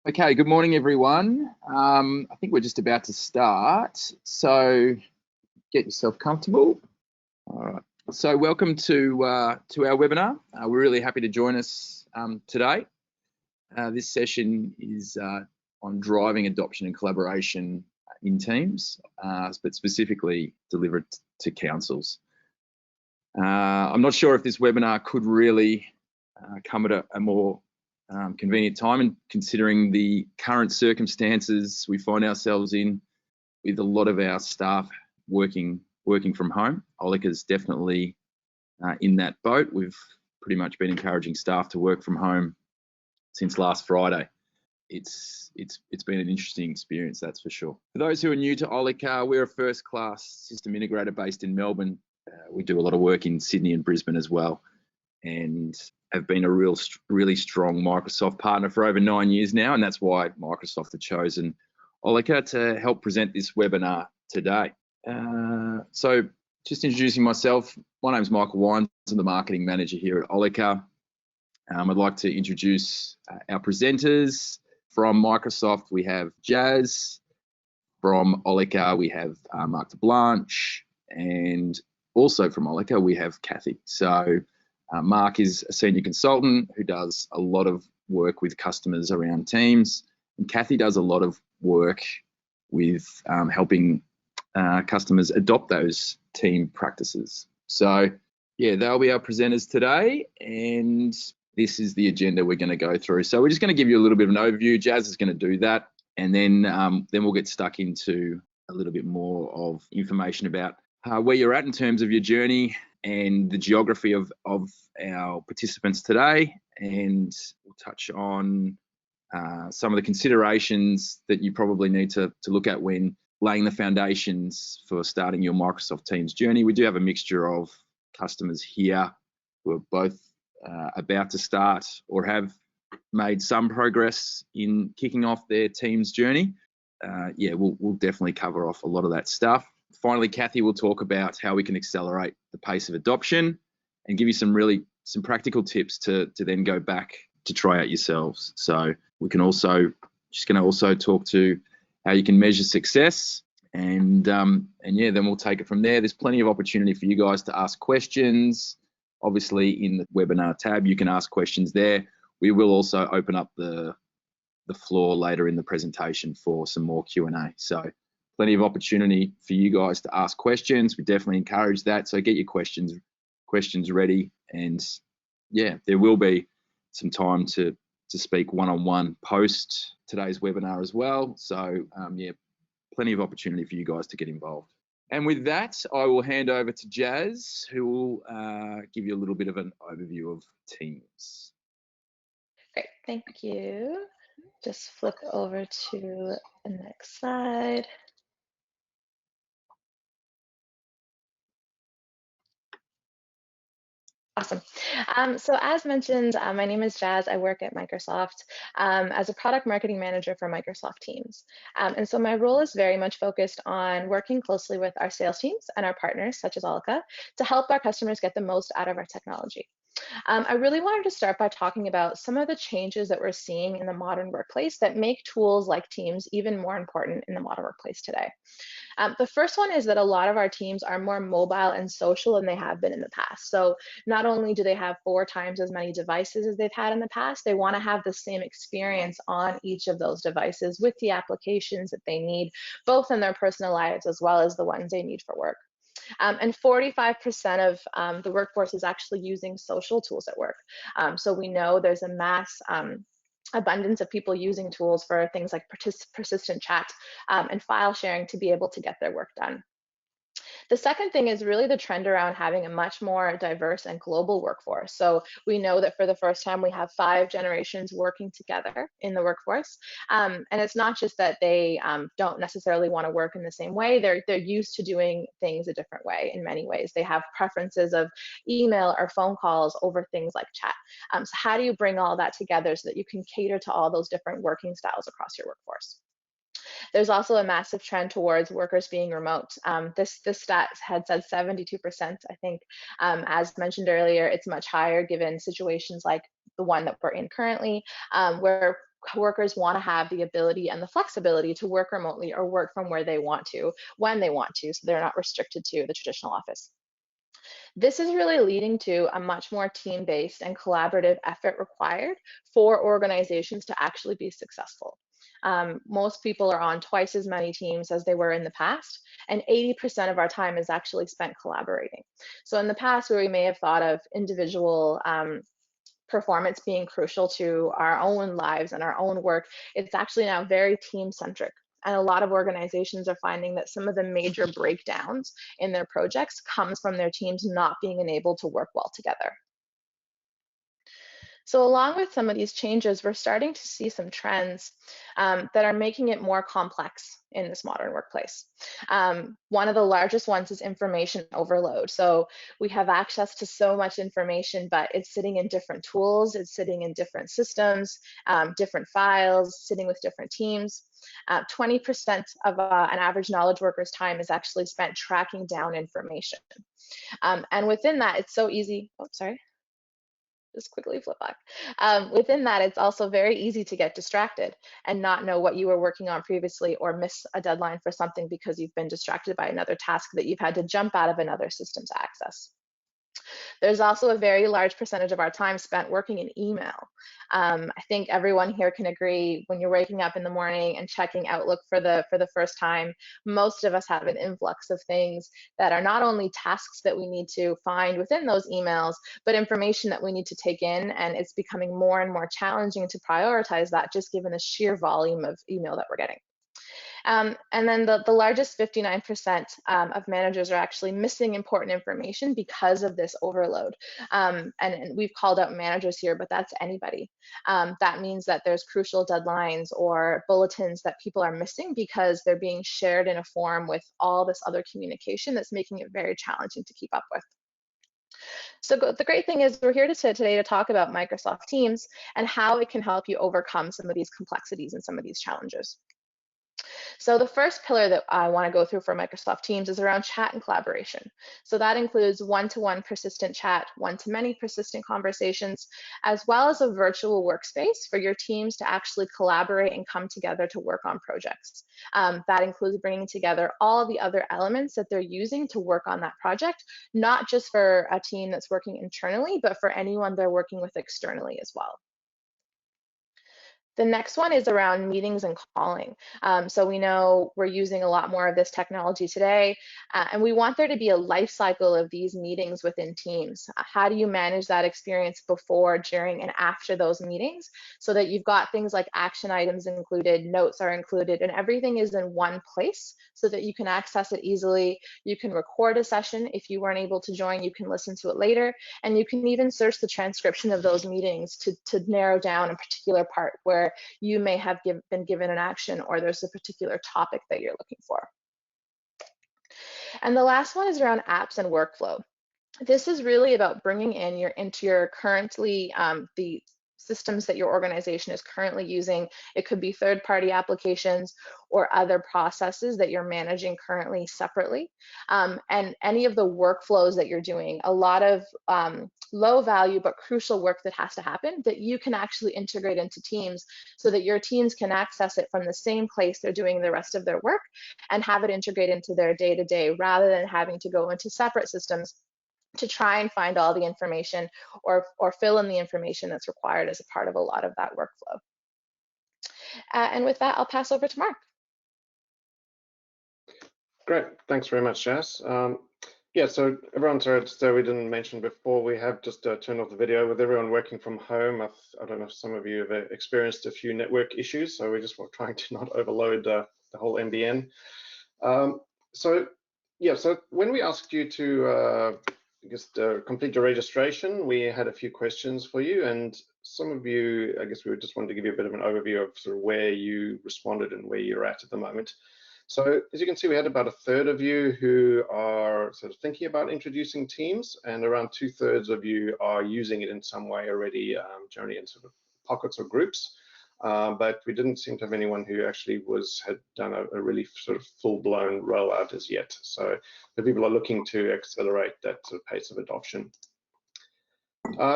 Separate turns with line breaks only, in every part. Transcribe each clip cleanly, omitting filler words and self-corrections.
Okay, good morning, everyone. I think we're just about to start, so get yourself comfortable. All right. So welcome to our webinar. We're really happy to join us today. This session is on driving adoption and collaboration in teams, but specifically delivered to councils. I'm not sure if this webinar could really come at a more convenient time, and considering the current circumstances we find ourselves in, with a lot of our staff working from home. Aulica's definitely in that boat. We've pretty much been encouraging staff to work from home since last Friday. It's been an interesting experience, that's for sure. For those who are new to Aulica, we're a first-class system integrator based in Melbourne. We do a lot of work in Sydney and Brisbane as well, and have been a really strong Microsoft partner for over 9 years now, and that's why Microsoft have chosen Aulica to help present this webinar today. So just introducing myself, my name's Michael Wines, I'm the marketing manager here at Aulica. I'd like to introduce our presenters. From Microsoft, we have Jazz. From Aulica, we have Mark DeBlanche, and also from Aulica, we have Kathy. So Mark is a senior consultant who does a lot of work with customers around Teams, and Kathy does a lot of work with helping customers adopt those team practices. So yeah, they'll be our presenters today, and this is the agenda we're going to go through. So we're just going to give you a little bit of an overview. Jazz is going to do that, and then we'll get stuck into a little bit more of information about where you're at in terms of your journey and the geography of our participants today, and we'll touch on some of the considerations that you probably need to look at when laying the foundations for starting your Microsoft Teams journey. We do have a mixture of customers here who are both about to start or have made some progress in kicking off their Teams journey. Yeah, we'll definitely cover off a lot of that stuff. Finally, Kathy will talk about how we can accelerate the pace of adoption and give you some practical tips to then go back to try out yourselves. So we can also talk to how you can measure success, and yeah, then we'll take it from there. There's plenty of opportunity for you guys to ask questions. Obviously, in the webinar tab, you can ask questions there. We will also open up the floor later in the presentation for some more Q&A. So plenty of opportunity for you guys to ask questions. We definitely encourage that. So get your questions ready, and yeah, there will be some time to speak one-on-one post today's webinar as well. So yeah, plenty of opportunity for you guys to get involved. And with that, I will hand over to Jazz, who will give you a little bit of an overview of Teams.
Great, thank you. Just flip over to the next slide. Awesome. So as mentioned, my name is Jazz. I work at Microsoft as a product marketing manager for Microsoft Teams. And so my role is very much focused on working closely with our sales teams and our partners, such as Aulica, to help our customers get the most out of our technology. I really wanted to start by talking about some of the changes that we're seeing in the modern workplace that make tools like Teams even more important in the modern workplace today. The first one is that a lot of our teams are more mobile and social than they have been in the past. So not only do they have 4 times as many devices as they've had in the past, they want to have the same experience on each of those devices with the applications that they need, both in their personal lives as well as the ones they need for work. And 45% of the workforce is actually using social tools at work. So we know there's a mass abundance of people using tools for things like persistent chat and file sharing to be able to get their work done. The second thing is really the trend around having a much more diverse and global workforce. So we know that for the first time, we have 5 generations working together in the workforce. And it's not just that they don't necessarily want to work in the same way. They're used to doing things a different way in many ways. They have preferences of email or phone calls over things like chat. So how do you bring all that together so that you can cater to all those different working styles across your workforce? There's also a massive trend towards workers being remote. This stat had said 72%, I think. As mentioned earlier, it's much higher given situations like the one that we're in currently, where workers want to have the ability and the flexibility to work remotely or work from where they want to, when they want to, so they're not restricted to the traditional office. This is really leading to a much more team-based and collaborative effort required for organizations to actually be successful. Most people are on twice as many teams as they were in the past, and 80% of our time is actually spent collaborating. So in the past, where we may have thought of individual performance being crucial to our own lives and our own work, it's actually now very team-centric. And a lot of organizations are finding that some of the major breakdowns in their projects comes from their teams not being enabled to work well together. So along with some of these changes, we're starting to see some trends that are making it more complex in this modern workplace. One of the largest ones is information overload. So we have access to so much information, but it's sitting in different tools, it's sitting in different systems, different files, sitting with different teams. 20% of an average knowledge worker's time is actually spent tracking down information. And within that, it's so easy, oh, sorry. Just quickly flip back. Within that, it's also very easy to get distracted and not know what you were working on previously, or miss a deadline for something because you've been distracted by another task that you've had to jump out of another system to access. There's also a very large percentage of our time spent working in email. I think everyone here can agree, when you're waking up in the morning and checking Outlook for the first time, most of us have an influx of things that are not only tasks that we need to find within those emails, but information that we need to take in, and it's becoming more and more challenging to prioritize that, just given the sheer volume of email that we're getting. And then the largest 59% of managers are actually missing important information because of this overload. And we've called out managers here, but that's anybody. That means that there's crucial deadlines or bulletins that people are missing because they're being shared in a form with all this other communication that's making it very challenging to keep up with. So the great thing is we're here today to talk about Microsoft Teams and how it can help you overcome some of these complexities and some of these challenges. So the first pillar that I want to go through for Microsoft Teams is around chat and collaboration. So that includes one-to-one persistent chat, one-to-many persistent conversations, as well as a virtual workspace for your teams to actually collaborate and come together to work on projects. That includes bringing together all the other elements that they're using to work on that project, not just for a team that's working internally, but for anyone they're working with externally as well. The next one is around meetings and calling. So we know we're using a lot more of this technology today, and we want there to be a life cycle of these meetings within Teams. How do you manage that experience before, during, and after those meetings, so that you've got things like action items included, notes are included, and everything is in one place so that you can access it easily. You can record a session. If you weren't able to join, you can listen to it later, and you can even search the transcription of those meetings to narrow down a particular part where you may have been given an action, or there's a particular topic that you're looking for. And the last one is around apps and workflow. This is really about bringing into your currently the systems that your organization is currently using. It could be third-party applications or other processes that you're managing currently separately. And any of the workflows that you're doing, a lot of low value but crucial work that has to happen that you can actually integrate into Teams so that your teams can access it from the same place they're doing the rest of their work and have it integrate into their day-to-day, rather than having to go into separate systems to try and find all the information or fill in the information that's required as a part of a lot of that workflow. And with that, I'll pass over to Mark.
Great, thanks very much, Jazz. Yeah, so everyone, sorry, so we didn't mention before, we have just turned off the video. With everyone working from home, I don't know if some of you have experienced a few network issues, so we're just trying to not overload the whole NBN. So when we asked you to complete your registration, we had a few questions for you, and some of you, I guess we just wanted to give you a bit of an overview of sort of where you responded and where you're at the moment. So as you can see, we had about a third of you who are sort of thinking about introducing Teams, and around 2/3 of you are using it in some way already, generally in sort of pockets or groups. But we didn't seem to have anyone who actually had done a really sort of full-blown rollout as yet. So the people are looking to accelerate that sort of pace of adoption.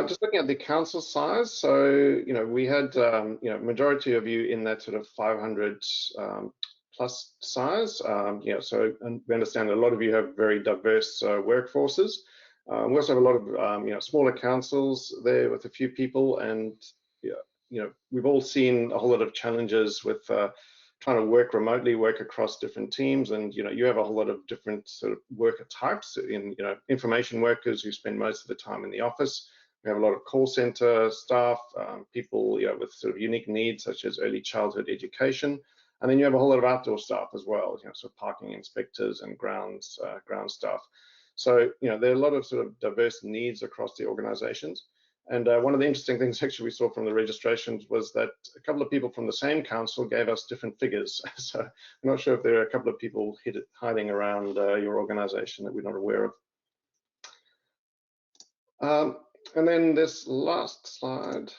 Just looking at the council size, so we had majority of you in that sort of 500 plus size. So and we understand a lot of you have very diverse workforces. We also have a lot of smaller councils there with a few people, and we've all seen a whole lot of challenges with trying to work remotely, work across different teams, and you have a whole lot of different sort of worker types. In information workers who spend most of the time in the office. We have a lot of call center staff, people with sort of unique needs such as early childhood education, and then you have a whole lot of outdoor staff as well, so parking inspectors and ground staff. So there are a lot of sort of diverse needs across the organizations. And one of the interesting things actually we saw from the registrations was that a couple of people from the same council gave us different figures. So I'm not sure if there are a couple of people hiding around your organization that we're not aware of. And then this last slide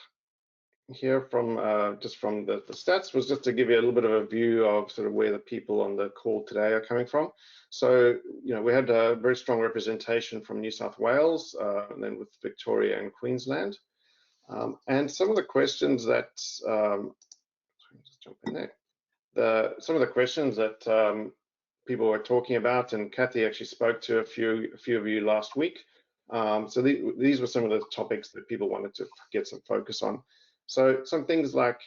here from just from the stats was just to give you a little bit of a view of sort of where the people on the call today are coming from. So we had a very strong representation from New South Wales, and then with Victoria and Queensland. And some of the questions that just jump in there. Some of the questions that people were talking about, and Kathy actually spoke to a few of you last week. So these were some of the topics that people wanted to get some focus on. So some things like,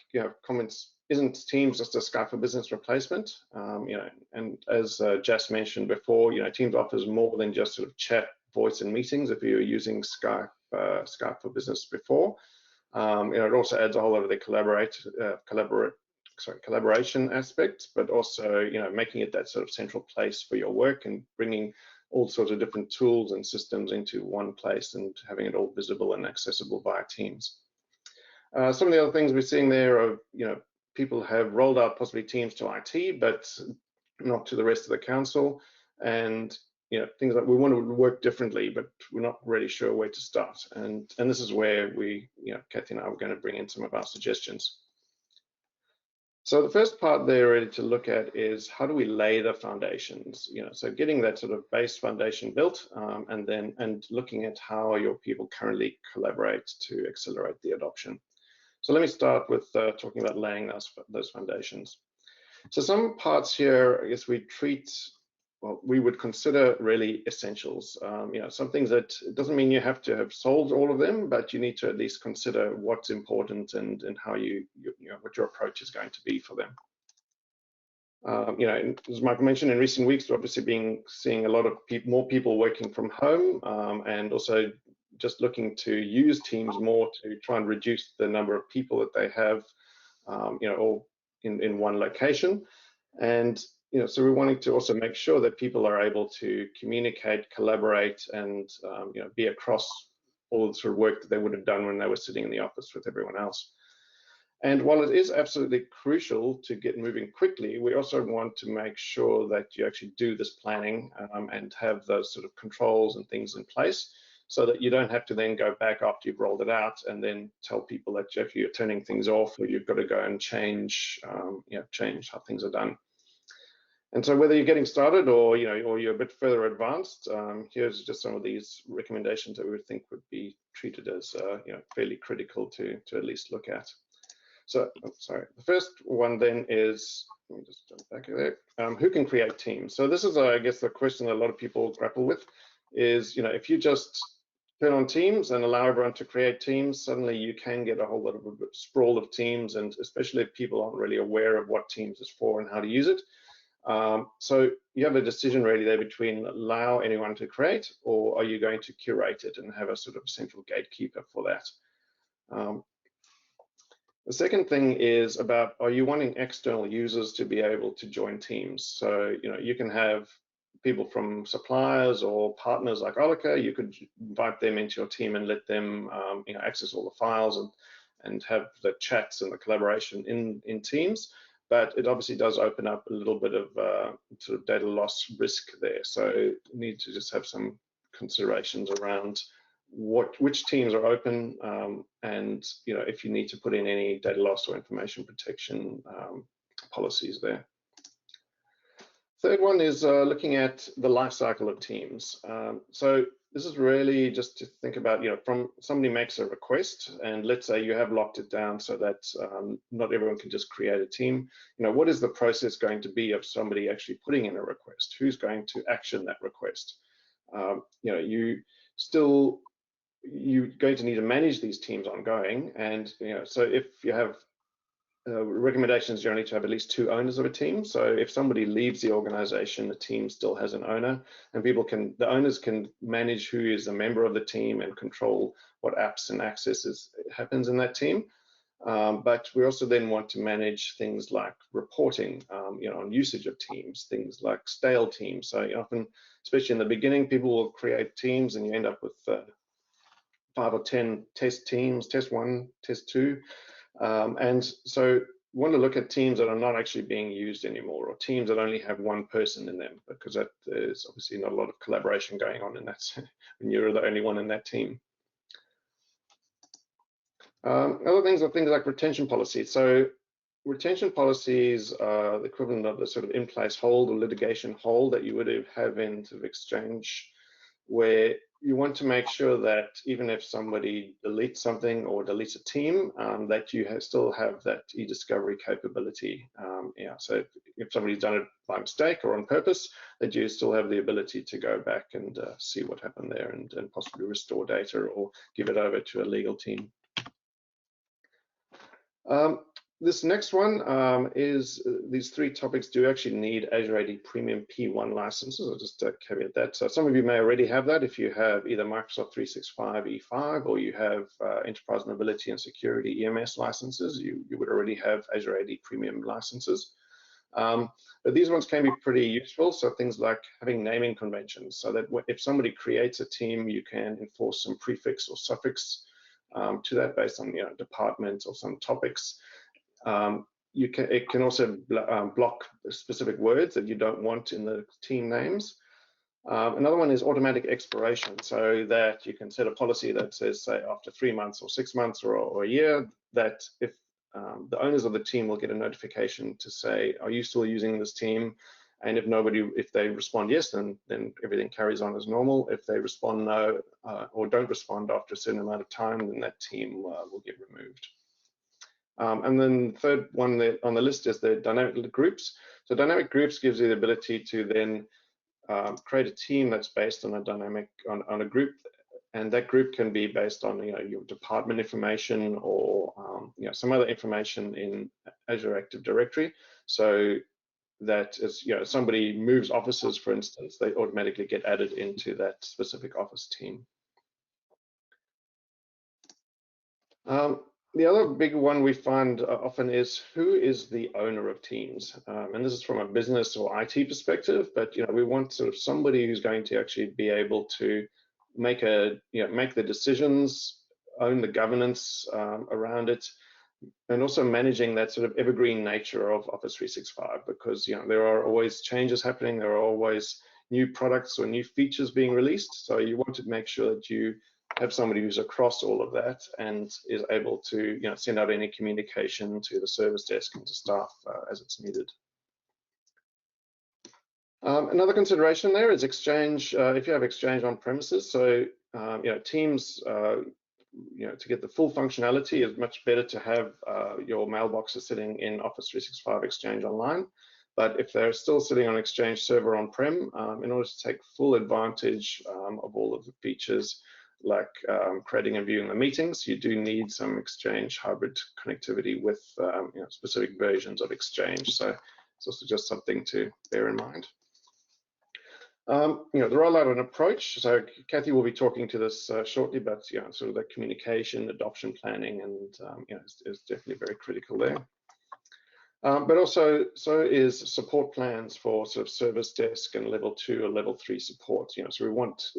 comments, isn't Teams just a Skype for Business replacement? And as Jas mentioned before, Teams offers more than just sort of chat, voice, and meetings. If you're using Skype for Business before, it also adds a whole lot of the collaboration aspects, but also making it that sort of central place for your work and bringing all sorts of different tools and systems into one place and having it all visible and accessible via Teams. Some of the other things we're seeing there are, people have rolled out possibly Teams to IT, but not to the rest of the council. And, things like we want to work differently, but we're not really sure where to start. And this is where we, Kathy and I are going to bring in some of our suggestions. So the first part there really to look at is how do we lay the foundations, so getting that sort of base foundation built, and looking at how your people currently collaborate to accelerate the adoption. So let me start with talking about laying those foundations. So some parts here, I guess we would consider really essentials. Some things that it doesn't mean you have to have solved all of them, but you need to at least consider what's important and how what your approach is going to be for them. As Michael mentioned, in recent weeks, we're obviously seeing a lot of more people working from home, and also just looking to use Teams more to try and reduce the number of people that they have, all in one location. And so we're wanting to also make sure that people are able to communicate, collaborate, and be across all the sort of work that they would have done when they were sitting in the office with everyone else. And while it is absolutely crucial to get moving quickly, we also want to make sure that you actually do this planning and have those sort of controls and things in place, so that you don't have to then go back after you've rolled it out and then tell people that if you're turning things off, or you've got to go and change how things are done. And so whether you're getting started or you're a bit further advanced, here's just some of these recommendations that we would think would be treated as fairly critical to at least look at. So, sorry, the first one then is, let me just jump back there. Who can create teams? So this is, I guess, the question that a lot of people grapple with is, if you just turn on Teams and allow everyone to create teams, suddenly you can get a whole lot of a sprawl of teams, and especially if people aren't really aware of what Teams is for and how to use it. So you have a decision really there between allow anyone to create, or are you going to curate it and have a sort of central gatekeeper for that? The second thing is about, are you wanting external users to be able to join teams? So, you can have people from suppliers or partners like Olica. You could invite them into your team and let them access all the files and have the chats and the collaboration in Teams. But it obviously does open up a little bit of sort of data loss risk there. So you need to just have some considerations around which teams are open, and if you need to put in any data loss or information protection policies there. Third one is looking at the life cycle of teams. So this is really just to think about, from somebody makes a request, and let's say you have locked it down so that not everyone can just create a team. What is the process going to be of somebody actually putting in a request? Who's going to action that request? You're going to need to manage these teams ongoing, and so if you have recommendations, you only need to have at least 2 owners of a team. So if somebody leaves the organization, the team still has an owner, and the owners can manage who is a member of the team and control what apps and accesses happens in that team. But we also then want to manage things like reporting, on usage of teams, things like stale teams. So often, especially in the beginning, people will create teams and you end up with 5 or 10 test teams, test 1, test 2. And so we want to look at teams that are not actually being used anymore, or teams that only have 1 person in them, because that there's obviously not a lot of collaboration going on in that when you're the only one in that team. Other things are things like retention policies. So retention policies are the equivalent of the sort of in-place hold or litigation hold that you would have in sort of Exchange, where you want to make sure that even if somebody deletes something or deletes a team, that you still have that e-discovery capability. So if somebody's done it by mistake or on purpose, that you still have the ability to go back and see what happened there and possibly restore data or give it over to a legal team. This next one is these 3 topics do actually need Azure AD Premium P1 licenses. I'll just caveat that. So some of you may already have that if you have either Microsoft 365 E5 or you have Enterprise Mobility and Security EMS licenses. You would already have Azure AD Premium licenses. But these ones can be pretty useful. So things like having naming conventions, so that if somebody creates a team, you can enforce some prefix or suffix to that based on departments or some topics. It can also block specific words that you don't want in the team names. Another one is automatic expiration, so that you can set a policy that says, say, after 3 months or 6 months or a year, that if the owners of the team will get a notification to say, are you still using this team? And if they respond yes, then everything carries on as normal. If they respond no or don't respond after a certain amount of time, then that team will get removed. And then the third one on the list is the dynamic groups. So dynamic groups gives you the ability to then create a team that's based on a group, and that group can be based on your department information or some other information in Azure Active Directory. So that is, somebody moves offices, for instance, they automatically get added into that specific office team. The other big one we find often is who is the owner of teams, and this is from a business or IT perspective. But we want sort of somebody who's going to actually be able to make the decisions, own the governance around it, and also managing that sort of evergreen nature of Office 365, because there are always changes happening, there are always new products or new features being released. So you want to make sure that you have somebody who's across all of that and is able to send out any communication to the service desk and to staff as it's needed. Another consideration there is Exchange. If you have Exchange on premises, so Teams, to get the full functionality, is much better to have your mailboxes sitting in Office 365 Exchange Online. But if they're still sitting on Exchange Server on-prem, in order to take full advantage of all of the features, like creating and viewing the meetings, you do need some Exchange hybrid connectivity with specific versions of Exchange. So it's also just something to bear in mind. The rollout and approach. So Kathy will be talking to this shortly, but sort of the communication, adoption planning, and is definitely very critical there. But also, so is support plans for sort of service desk and level 2 or level 3 support. So we want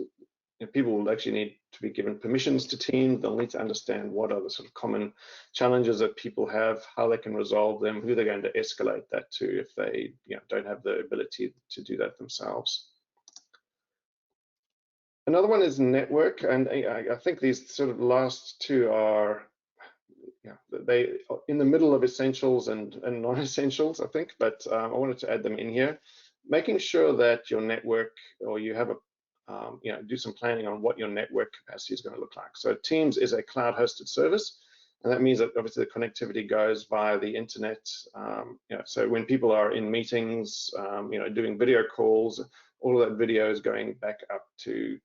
people will actually need to be given permissions to teams. They'll need to understand what are the sort of common challenges that people have, how they can resolve them, who they're going to escalate that to if they don't have the ability to do that themselves. Another one is network, and I think these sort of last 2 are they in the middle of essentials and non-essentials, I think, but I wanted to add them in here. making sure that your network, or you have a do some planning on what your network capacity is going to look like. So Teams is a cloud-hosted service, and that means that obviously the connectivity goes via the internet. So when people are in meetings, doing video calls, all of that video is going back up to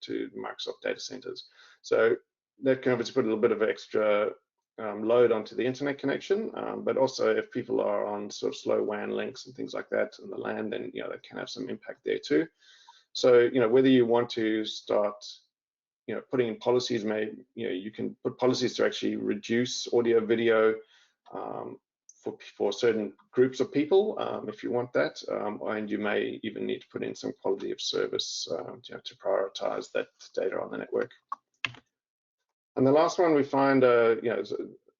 Microsoft data centers. So that can obviously put a little bit of extra load onto the internet connection, but also if people are on sort of slow WAN links and things like that in the LAN, then that can have some impact there too. So whether you want to start putting in policies, you can put policies to actually reduce audio video for certain groups of people if you want that, and you may even need to put in some quality of service to prioritize that data on the network. And the last one we find, is a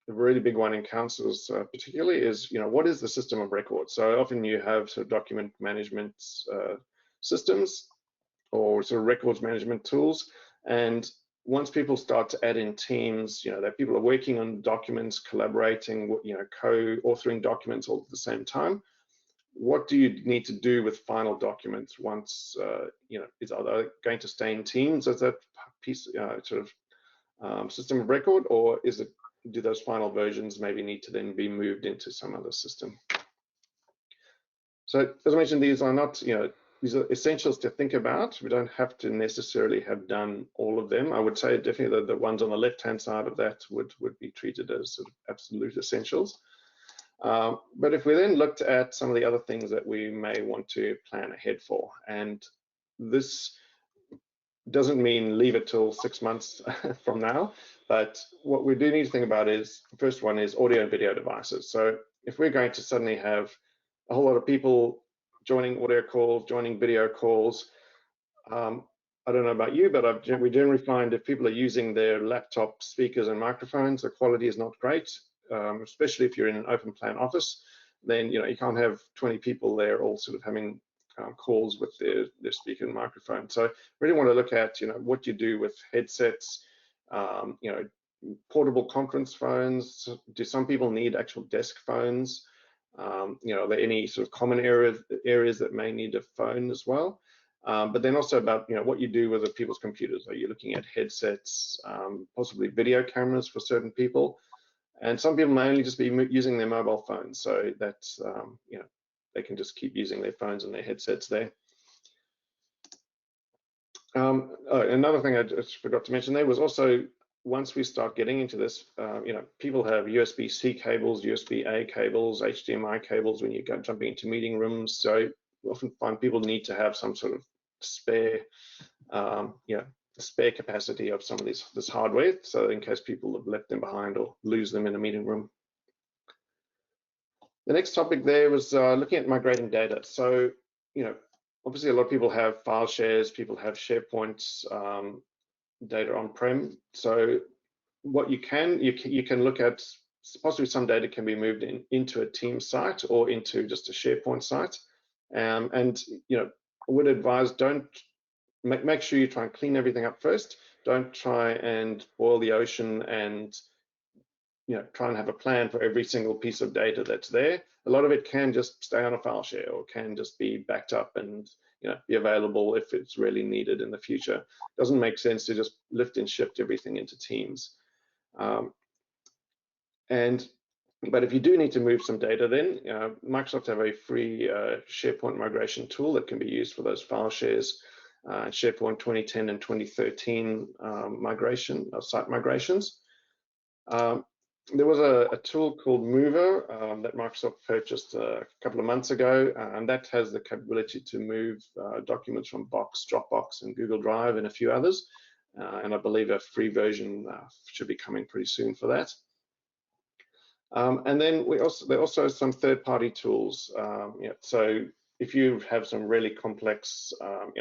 really big one in councils particularly, is what is the system of record? So often you have sort of document management systems or sort of records management tools, and once people start to add in teams, that people are working on documents, collaborating, co-authoring documents all at the same time, what do you need to do with final documents once, are they going to stay in Teams as that piece, system of record, or do those final versions maybe need to then be moved into some other system? So as I mentioned, these are not, these are essentials to think about. We don't have to necessarily have done all of them. I would say definitely that the ones on the left-hand side of that would be treated as sort of absolute essentials. But if we then looked at some of the other things that we may want to plan ahead for, and this doesn't mean leave it till 6 months from now, but what we do need to think about is, the first one is audio and video devices. So if we're going to suddenly have a whole lot of people joining audio calls, joining video calls, I don't know about you, but we generally find if people are using their laptop speakers and microphones, the quality is not great, especially if you're in an open plan office. Then you can't have 20 people there all sort of having calls with their speaker and microphone. So really want to look at what you do with headsets, portable conference phones. Do some people need actual desk phones? Are there any sort of common areas that may need a phone as well? But then also about what you do with the people's computers. Are you looking at headsets, possibly video cameras for certain people? And some people may only just be using their mobile phones, so that's they can just keep using their phones and their headsets there. Another thing I just forgot to mention there was also, once we start getting into this, people have USB-C cables, USB-A cables, HDMI cables when you go jumping into meeting rooms. So we often find people need to have some sort of spare, spare capacity of some of this hardware, so in case people have left them behind or lose them in a meeting room. The next topic there was looking at migrating data. So, obviously a lot of people have file shares, people have SharePoint data on-prem. So what you can look at, possibly some data can be moved into a Teams site or into just a SharePoint site. And I would advise, don't make sure you try and clean everything up first. Don't try and boil the ocean and try and have a plan for every single piece of data that's there. A lot of it can just stay on a file share, or can just be backed up and be available if it's really needed in the future. It doesn't make sense to just lift and shift everything into Teams. But if you do need to move some data, then Microsoft have a free SharePoint migration tool that can be used for those file shares. SharePoint 2010 and 2013 site migrations. There was a tool called Mover that Microsoft purchased a couple of months ago, and that has the capability to move documents from Box, Dropbox, and Google Drive, and a few others. And I believe a free version should be coming pretty soon for that. And then there are also some third-party tools. So if you have some really complex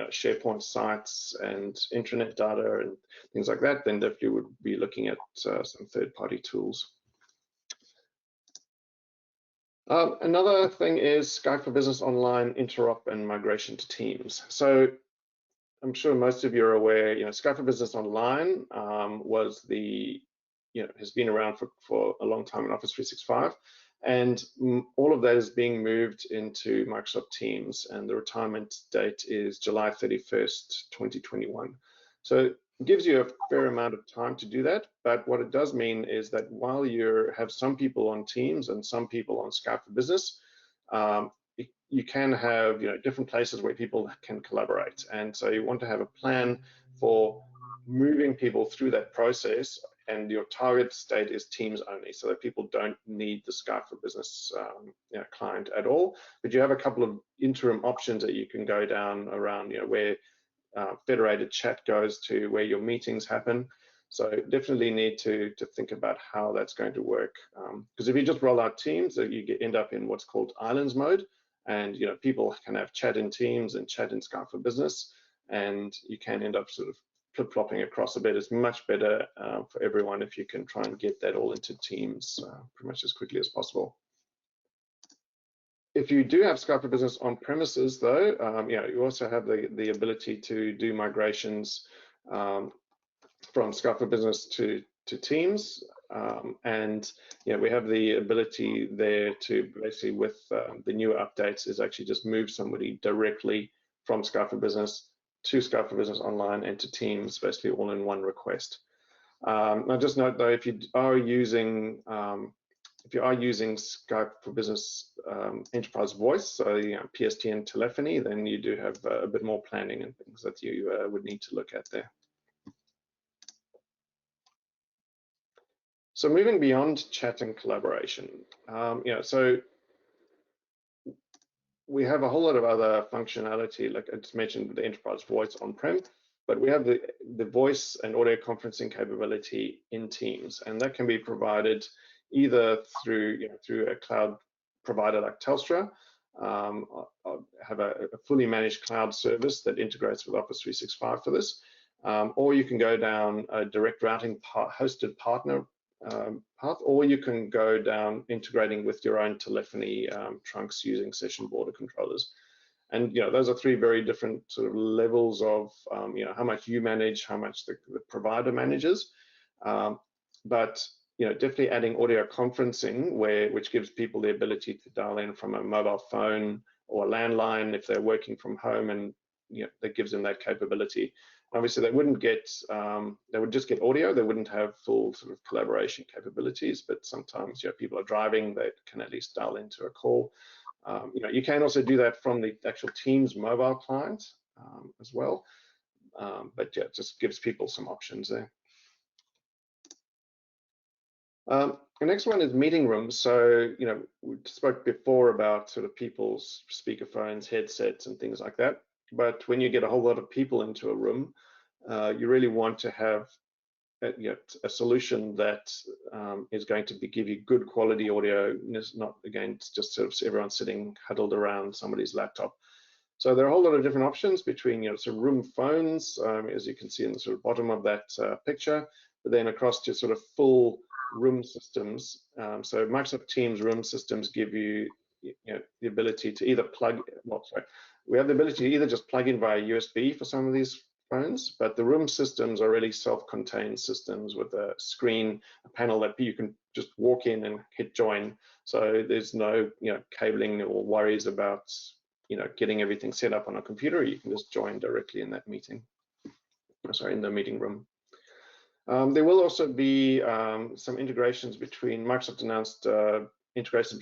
SharePoint sites and intranet data and things like that, then definitely would be looking at some third-party tools. Another thing is Skype for Business Online interop and migration to Teams. So I'm sure most of you are aware, Skype for Business Online was has been around for a long time in Office 365. And all of that is being moved into Microsoft Teams, and the retirement date is July 31st, 2021. So it gives you a fair amount of time to do that, but what it does mean is that while you have some people on Teams and some people on Skype for Business, you can have different places where people can collaborate. And so you want to have a plan for moving people through that process, and your target state is Teams only, so that people don't need the Skype for Business client at all. But you have a couple of interim options that you can go down around where federated chat goes to where your meetings happen. So definitely need to think about how that's going to work. Because if you just roll out Teams, you end up in what's called islands mode, and people can have chat in Teams and chat in Skype for Business, and you can end up sort of flip-flopping across a bit. It's much better for everyone if you can try and get that all into Teams pretty much as quickly as possible. If you do have Skype for Business on premises, though, you also have the ability to do migrations from Skype for Business to Teams, and we have the ability there to basically, with the newer updates, is actually just move somebody directly from Skype for Business to Skype for Business Online and to Teams, basically all in one request. Now, just note though, if you are using Skype for Business Enterprise Voice, so PSTN telephony, then you do have a bit more planning and things that you would need to look at there. So moving beyond chat and collaboration, so we have a whole lot of other functionality, like I just mentioned, the Enterprise Voice on-prem, but we have the voice and audio conferencing capability in Teams, and that can be provided either through a cloud provider like Telstra, have a fully managed cloud service that integrates with Office 365 for this, or you can go down a direct routing hosted partner path, or you can go down integrating with your own telephony trunks using session border controllers. And those are three very different sort of levels of how much you manage, how much the provider manages. But definitely adding audio conferencing, which gives people the ability to dial in from a mobile phone or a landline if they're working from home, and that gives them that capability. Obviously, they wouldn't get, they would just get audio. They wouldn't have full sort of collaboration capabilities, but sometimes people are driving, they can at least dial into a call. You can also do that from the actual Teams mobile client as well. But it just gives people some options there. The next one is meeting rooms. So, we spoke before about sort of people's speakerphones, headsets, and things like that. But when you get a whole lot of people into a room, you really want to have a solution that is going to give you good quality audio, not, again, just sort of everyone sitting huddled around somebody's laptop. So there are a whole lot of different options between sort of room phones, as you can see in the sort of bottom of that picture, but then across to sort of full room systems. So Microsoft Teams room systems give you, the ability to either we have the ability to either just plug in via USB for some of these phones, but the room systems are really self-contained systems with a screen, a panel that you can just walk in and hit join. So there's no, cabling or worries about, getting everything set up on a computer. You can just join directly in that meeting. Sorry, in the meeting room. There will also be some integrations between, Microsoft announced integration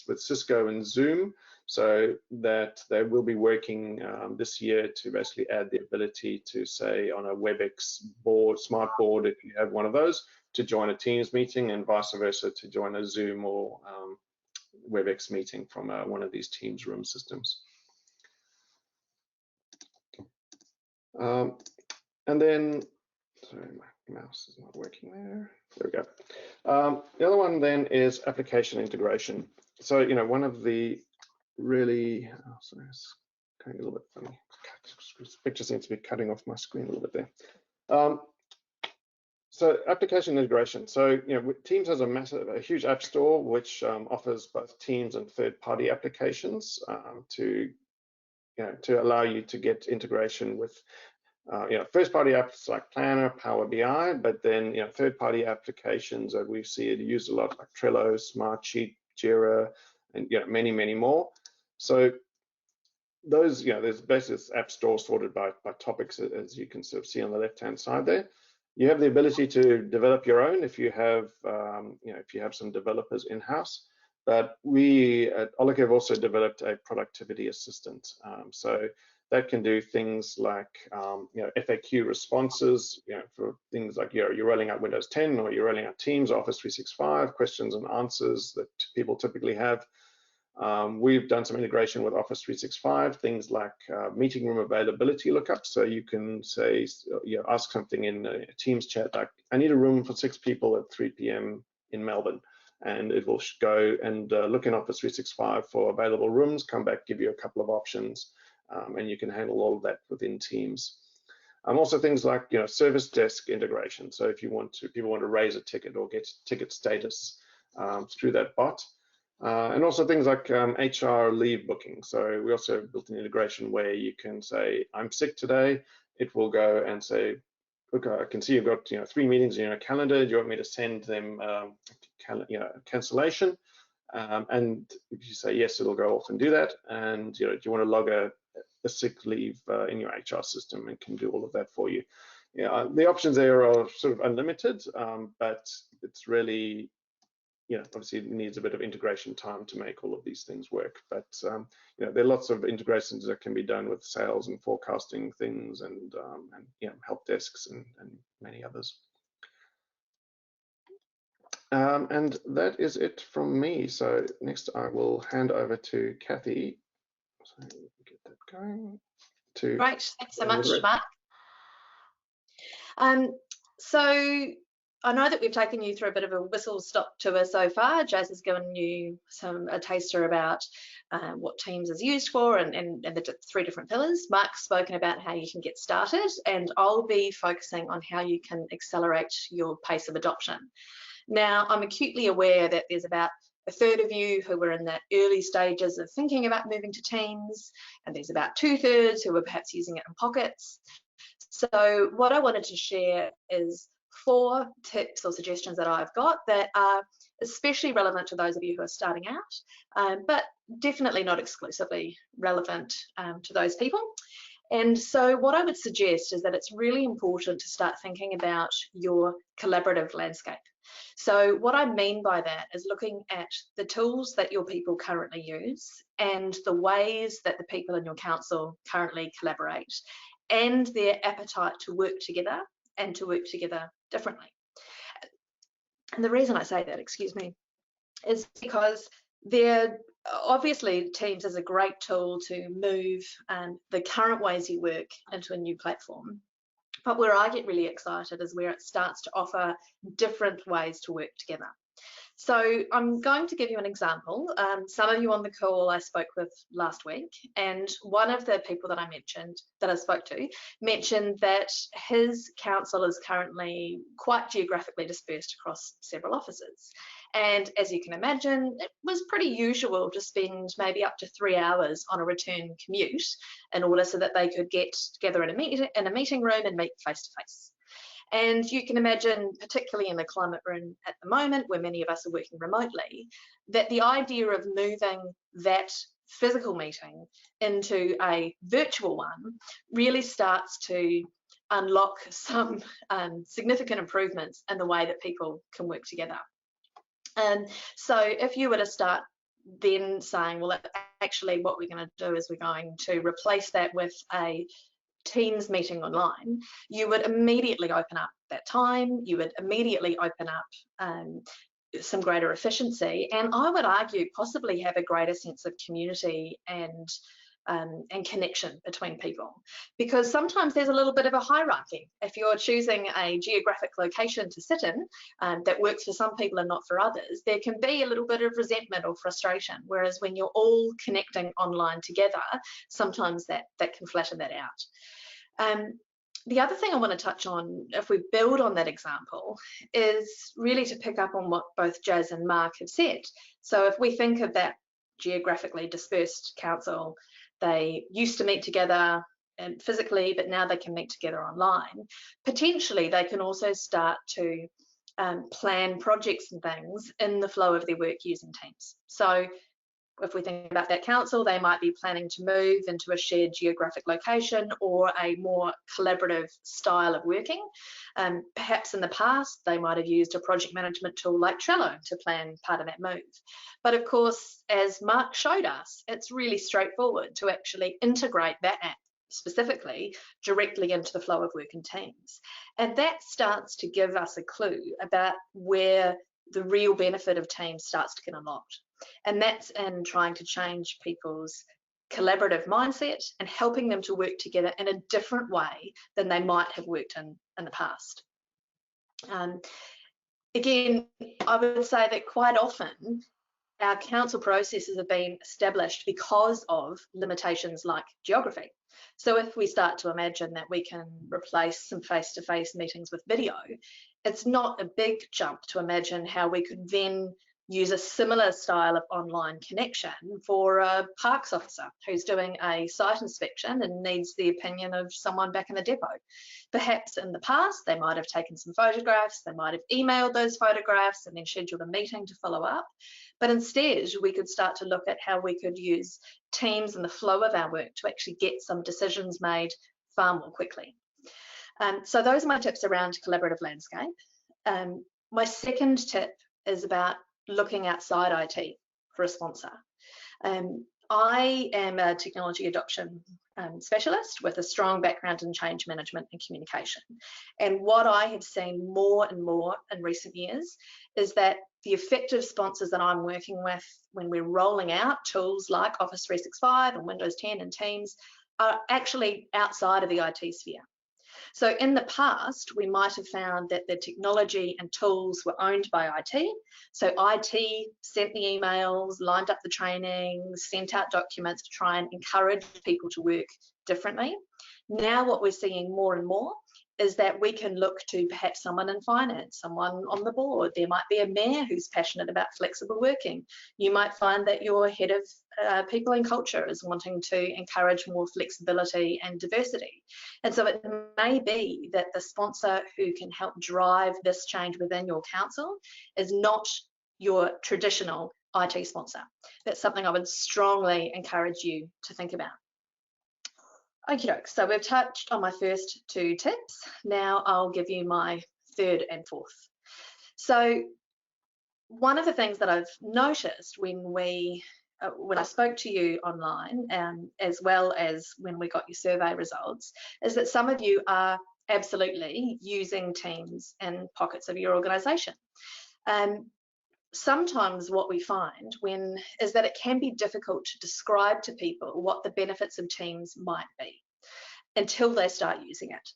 with Cisco and Zoom, so that they will be working this year to basically add the ability to, say, on a WebEx board, smart board, if you have one of those, to join a Teams meeting, and vice versa to join a Zoom or WebEx meeting from one of these Teams room systems. And then, sorry, my mouse is not working there. There we go. The other one then is application integration. So, one of the really, sorry, it's going a little bit funny. This picture seems to be cutting off my screen a little bit there. So application integration. So, Teams has a huge app store, which offers both Teams and third-party applications to allow you to get integration with first-party apps like Planner, Power BI, but then third-party applications that we see it used a lot, like Trello, Smartsheet, Jira, and many, many more. So those, there's basically this app store sorted by topics, as you can sort of see on the left-hand side there. You have the ability to develop your own if you have, if you have some developers in-house. But we at Olika have also developed a productivity assistant. So that can do things like, FAQ responses, for things like you're rolling out Windows 10 or you're rolling out Teams, Office 365, questions and answers that people typically have. We've done some integration with Office 365, things like meeting room availability lookup. So you can say, ask something in a Teams chat like, I need a room for 6 people at 3 p.m. in Melbourne. And it will go and look in Office 365 for available rooms, come back, give you a couple of options, and you can handle all of that within Teams. Also things like service desk integration. So if people want to raise a ticket or get ticket status through that bot. And also things like HR leave booking. So we also built an integration where you can say, I'm sick today. It will go and say, look, I can see you've got 3 meetings in your calendar. Do you want me to send them cancellation? And if you say yes, it'll go off and do that. And do you want to log a sick leave in your HR system, and can do all of that for you. The options there are sort of unlimited, but it's really, obviously it needs a bit of integration time to make all of these things work. But there are lots of integrations that can be done with sales and forecasting things, and help desks and many others. And that is it from me. So next I will hand over to Kathy. So get that going.
Great, thanks so much, Mark. So I know that we've taken you through a bit of a whistle-stop tour so far. Jazz has given you a taster about what Teams is used for and the 3 different pillars. Mark's spoken about how you can get started, and I'll be focusing on how you can accelerate your pace of adoption. Now, I'm acutely aware that there's about a third of you who were in the early stages of thinking about moving to Teams, and there's about 2/3 who are perhaps using it in pockets. So what I wanted to share is 4 tips or suggestions that I've got that are especially relevant to those of you who are starting out, but definitely not exclusively relevant to those people. And so what I would suggest is that it's really important to start thinking about your collaborative landscape. So what I mean by that is looking at the tools that your people currently use and the ways that the people in your council currently collaborate, and their appetite to work together and to work together differently. And the reason I say that, is because obviously Teams is a great tool to move the current ways you work into a new platform. But where I get really excited is where it starts to offer different ways to work together. So I'm going to give you an example. Some of you on the call I spoke with last week, and one of the people that I spoke to mentioned that his council is currently quite geographically dispersed across several offices. And as you can imagine, it was pretty usual to spend maybe up to 3 hours on a return commute in order so that they could get together in a meeting room and meet face to face. And you can imagine, particularly in the climate we're in at the moment, where many of us are working remotely, that the idea of moving that physical meeting into a virtual one really starts to unlock some significant improvements in the way that people can work together. And so if you were to start then saying, well, actually what we're going to do is we're going to replace that with a Teams meeting online, you would immediately open up that time, you would immediately open up some greater efficiency, and I would argue possibly have a greater sense of community and connection between people, because sometimes there's a little bit of a hierarchy. If you're choosing a geographic location to sit in that works for some people and not for others, there can be a little bit of resentment or frustration, whereas when you're all connecting online together, sometimes that can flatten that out. The other thing I want to touch on, if we build on that example, is really to pick up on what both Jazz and Mark have said. So if we think of that geographically dispersed council, they used to meet together physically, but now they can meet together online. Potentially, they can also start to plan projects and things in the flow of their work using Teams. So if we think about that council, they might be planning to move into a shared geographic location or a more collaborative style of working. Perhaps in the past, they might have used a project management tool like Trello to plan part of that move. But of course, as Mark showed us, it's really straightforward to actually integrate that app specifically directly into the flow of work in Teams. And that starts to give us a clue about where the real benefit of Teams starts to get unlocked. And that's in trying to change people's collaborative mindset and helping them to work together in a different way than they might have worked in the past. Again, I would say that quite often our council processes have been established because of limitations like geography. So if we start to imagine that we can replace some face-to-face meetings with video, it's not a big jump to imagine how we could then use a similar style of online connection for a parks officer who's doing a site inspection and needs the opinion of someone back in the depot. Perhaps in the past, they might have taken some photographs, they might have emailed those photographs and then scheduled a meeting to follow up. But instead, we could start to look at how we could use Teams and the flow of our work to actually get some decisions made far more quickly. So those are my tips around collaborative landscape. My second tip is about looking outside IT for a sponsor. I am a technology adoption specialist with a strong background in change management and communication. And what I have seen more and more in recent years is that the effective sponsors that I'm working with when we're rolling out tools like Office 365 and Windows 10 and Teams are actually outside of the IT sphere. So in the past, we might have found that the technology and tools were owned by IT. So IT sent the emails, lined up the training, sent out documents to try and encourage people to work differently. Now what we're seeing more and more is that we can look to perhaps someone in finance, someone on the board. There might be a mayor who's passionate about flexible working. You might find that your head of people and culture is wanting to encourage more flexibility and diversity. And so it may be that the sponsor who can help drive this change within your council is not your traditional IT sponsor. That's something I would strongly encourage you to think about. Okie doke, so we've touched on my first two tips. Now I'll give you my third and fourth. So one of the things that I've noticed when I spoke to you online, as well as when we got your survey results, is that some of you are absolutely using Teams in pockets of your organisation. Sometimes what we find is that it can be difficult to describe to people what the benefits of Teams might be until they start using it.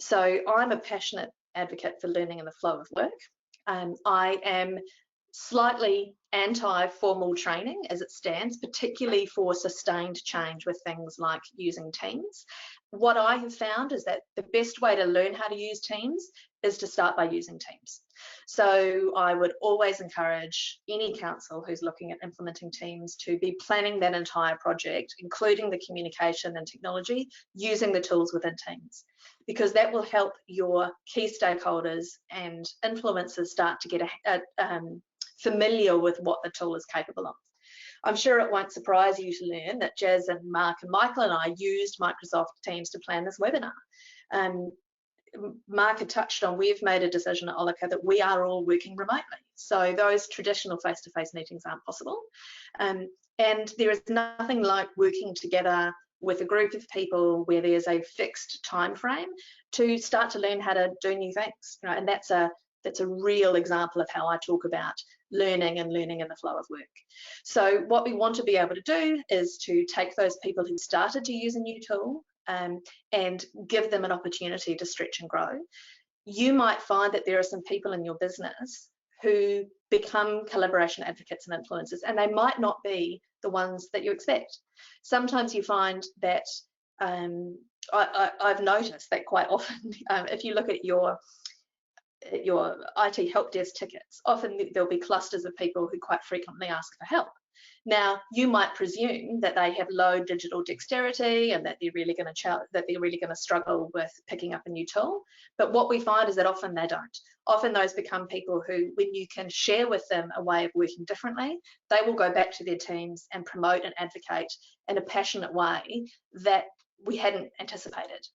So I'm a passionate advocate for learning in the flow of work. I am slightly anti-formal training as it stands, particularly for sustained change with things like using Teams. What I have found is that the best way to learn how to use Teams is to start by using Teams. So I would always encourage any council who's looking at implementing Teams to be planning that entire project, including the communication and technology, using the tools within Teams, because that will help your key stakeholders and influencers start to get familiar with what the tool is capable of. I'm sure it won't surprise you to learn that Jazz and Mark and Michael and I used Microsoft Teams to plan this webinar. Mark had touched on, we've made a decision at Olica that we are all working remotely. So those traditional face-to-face meetings aren't possible. And there is nothing like working together with a group of people where there's a fixed time frame to start to learn how to do new things. You know, and that's a real example of how I talk about learning in the flow of work. So what we want to be able to do is to take those people who started to use a new tool and give them an opportunity to stretch and grow. You might find that there are some people in your business who become collaboration advocates and influencers, and they might not be the ones that you expect. Sometimes you find that I've noticed that quite often, if you look at your IT help desk tickets, often there'll be clusters of people who quite frequently ask for help. Now, you might presume that they have low digital dexterity and that they're really going to struggle with picking up a new tool. But what we find is that often they don't. Often those become people who, when you can share with them a way of working differently, they will go back to their teams and promote and advocate in a passionate way that we hadn't anticipated.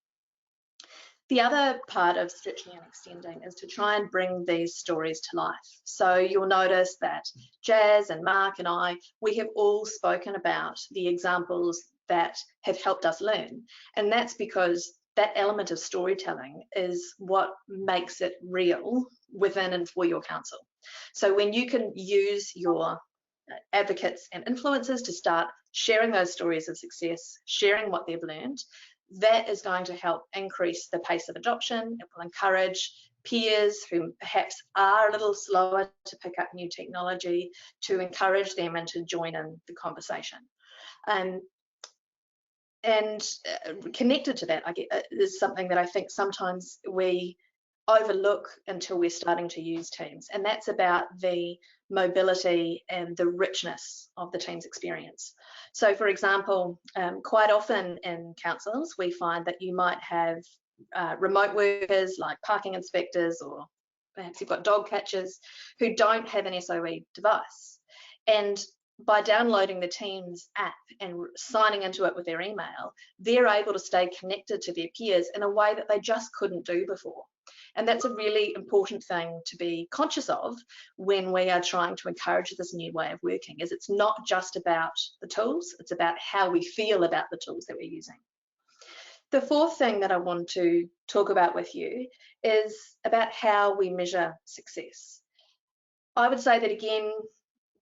The other part of stretching and extending is to try and bring these stories to life. So you'll notice that Jazz and Mark and I, we have all spoken about the examples that have helped us learn. And that's because that element of storytelling is what makes it real within and for your council. So when you can use your advocates and influencers to start sharing those stories of success, sharing what they've learned, that is going to help increase the pace of adoption. It will encourage peers who perhaps are a little slower to pick up new technology to encourage them and to join in the conversation. And connected to that, is something that I think sometimes we overlook until we're starting to use Teams, and that's about the mobility and the richness of the Teams experience. So for example, quite often in councils, we find that you might have remote workers like parking inspectors, or perhaps you've got dog catchers who don't have an SOE device. And by downloading the Teams app and signing into it with their email, they're able to stay connected to their peers in a way that they just couldn't do before. And that's a really important thing to be conscious of when we are trying to encourage this new way of working, is it's not just about the tools, it's about how we feel about the tools that we're using. The fourth thing that I want to talk about with you is about how we measure success. I would say that, again,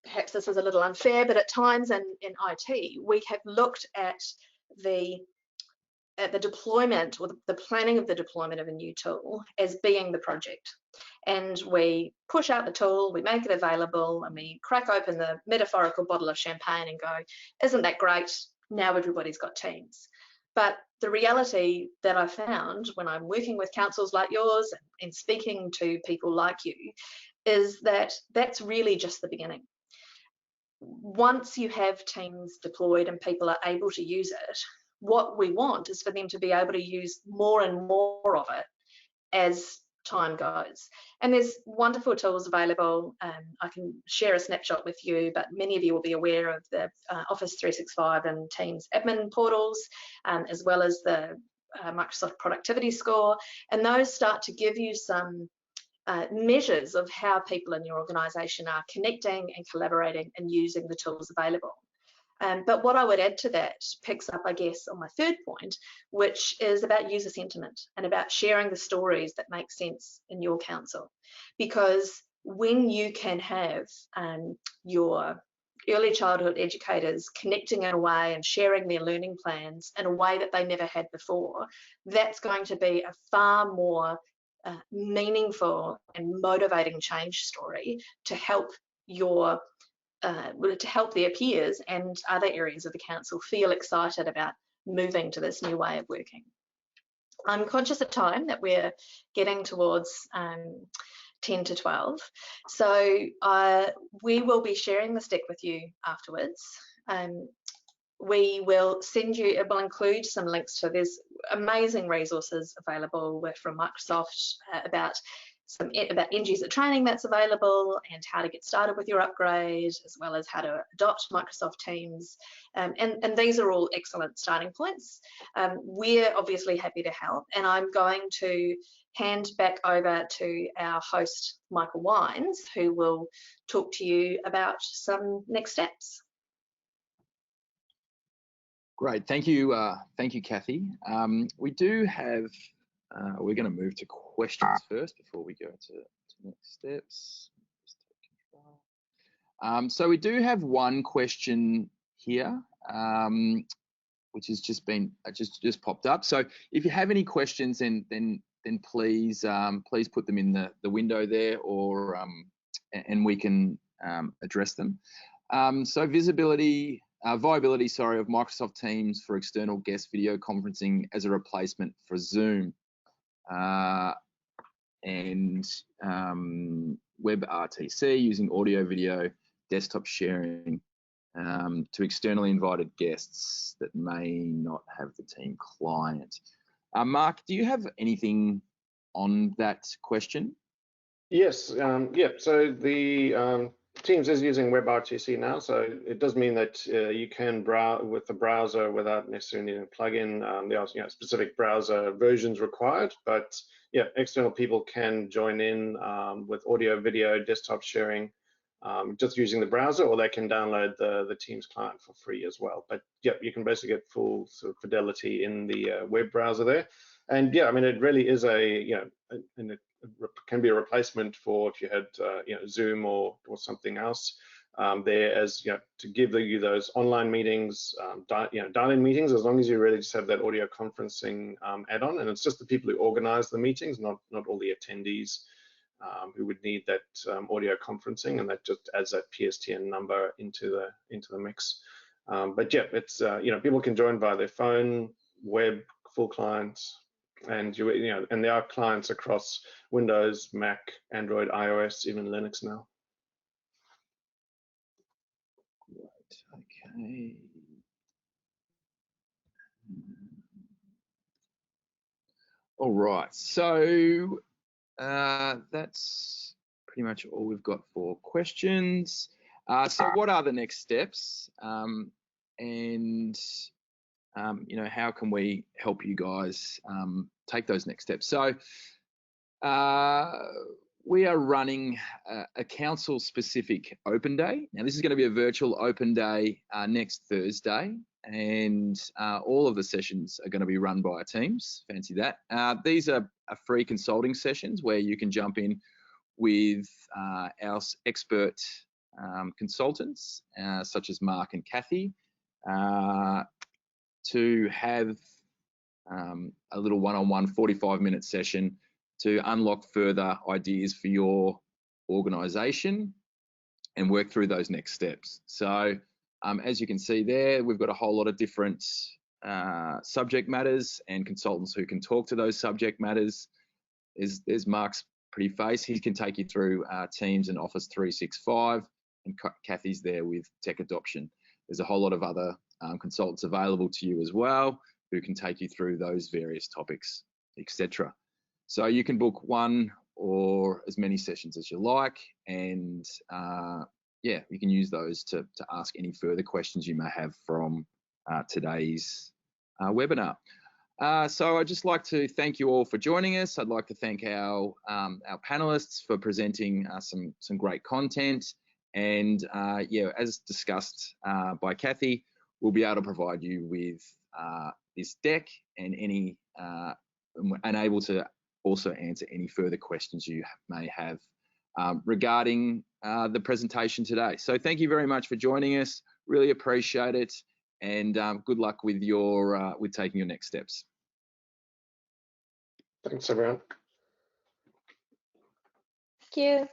perhaps this is a little unfair, but at times in IT, we have looked at the deployment or the planning of the deployment of a new tool as being the project. And we push out the tool, we make it available, and we crack open the metaphorical bottle of champagne and go, isn't that great? Now everybody's got Teams. But the reality that I found when I'm working with councils like yours and speaking to people like you is that that's really just the beginning. Once you have Teams deployed and people are able to use it, what we want is for them to be able to use more and more of it as time goes. And there's wonderful tools available. I can share a snapshot with you, but many of you will be aware of the Office 365 and Teams admin portals, as well as the Microsoft Productivity Score. And those start to give you some measures of how people in your organisation are connecting and collaborating and using the tools available. But what I would add to that picks up, I guess, on my third point, which is about user sentiment and about sharing the stories that make sense in your council. Because when you can have your early childhood educators connecting in a way and sharing their learning plans in a way that they never had before, that's going to be a far more meaningful and motivating change story to help your to help their peers and other areas of the council feel excited about moving to this new way of working. I'm conscious of time, that we're getting towards 10 to 12. So we will be sharing the stick with you afterwards. We will send you, it will include some links to, there's amazing resources available from Microsoft about end user training that's available and how to get started with your upgrade, as well as how to adopt Microsoft Teams. And these are all excellent starting points. We're obviously happy to help, and I'm going to hand back over to our host, Michael Wines, who will talk to you about some next steps.
Great, thank you, Kathy. We do have. We're going to move to questions first before we go to next steps. So we do have one question here, which has just been just popped up. So if you have any questions, then please put them in the window there, or and we can address them. So viability, of Microsoft Teams for external guest video conferencing as a replacement for Zoom. And WebRTC using audio, video, desktop sharing to externally invited guests that may not have the team client. Mark, do you have anything on that question?
Yes, yeah, so the Teams is using WebRTC now, so it does mean that you can browse with the browser without necessarily needing a plugin. There are specific browser versions required, but yeah, external people can join in with audio, video, desktop sharing, just using the browser, or they can download the Teams client for free as well. But yeah, you can basically get full sort of fidelity in the web browser there. And yeah, I mean, it really is can be a replacement for if you had Zoom or something else there, as to give you those online meetings, dial-in meetings, as long as you really just have that audio conferencing add-on, and it's just the people who organize the meetings, not all the attendees who would need that audio conferencing, and that just adds that PSTN number into the mix. But yeah, it's people can join via their phone, web, full clients. And and there are clients across Windows, Mac, Android, iOS, even Linux now.
Right, okay. All right, so that's pretty much all we've got for questions. So what are the next steps? How can we help you guys take those next steps? So we are running a council-specific open day. Now, this is going to be a virtual open day next Thursday, and all of the sessions are going to be run by Teams. Fancy that. These are free consulting sessions where you can jump in with our expert consultants, such as Mark and Kathy, to have a little one-on-one 45-minute session to unlock further ideas for your organisation and work through those next steps. So as you can see there, we've got a whole lot of different subject matters and consultants who can talk to those subject matters. There's Mark's pretty face. He can take you through Teams and Office 365, and Kathy's there with tech adoption. There's a whole lot of other consultants available to you as well who can take you through those various topics, etc. So you can book one or as many sessions as you like, and yeah, you can use those to ask any further questions you may have from today's webinar. So I'd just like to thank you all for joining us. I'd like to thank our panelists for presenting some great content. And yeah, as discussed by Kathy, we'll be able to provide you with this deck and able to also answer any further questions you may have regarding the presentation today. So thank you very much for joining us. Really appreciate it, and good luck with with taking your next steps.
Thanks, everyone.
Thank you.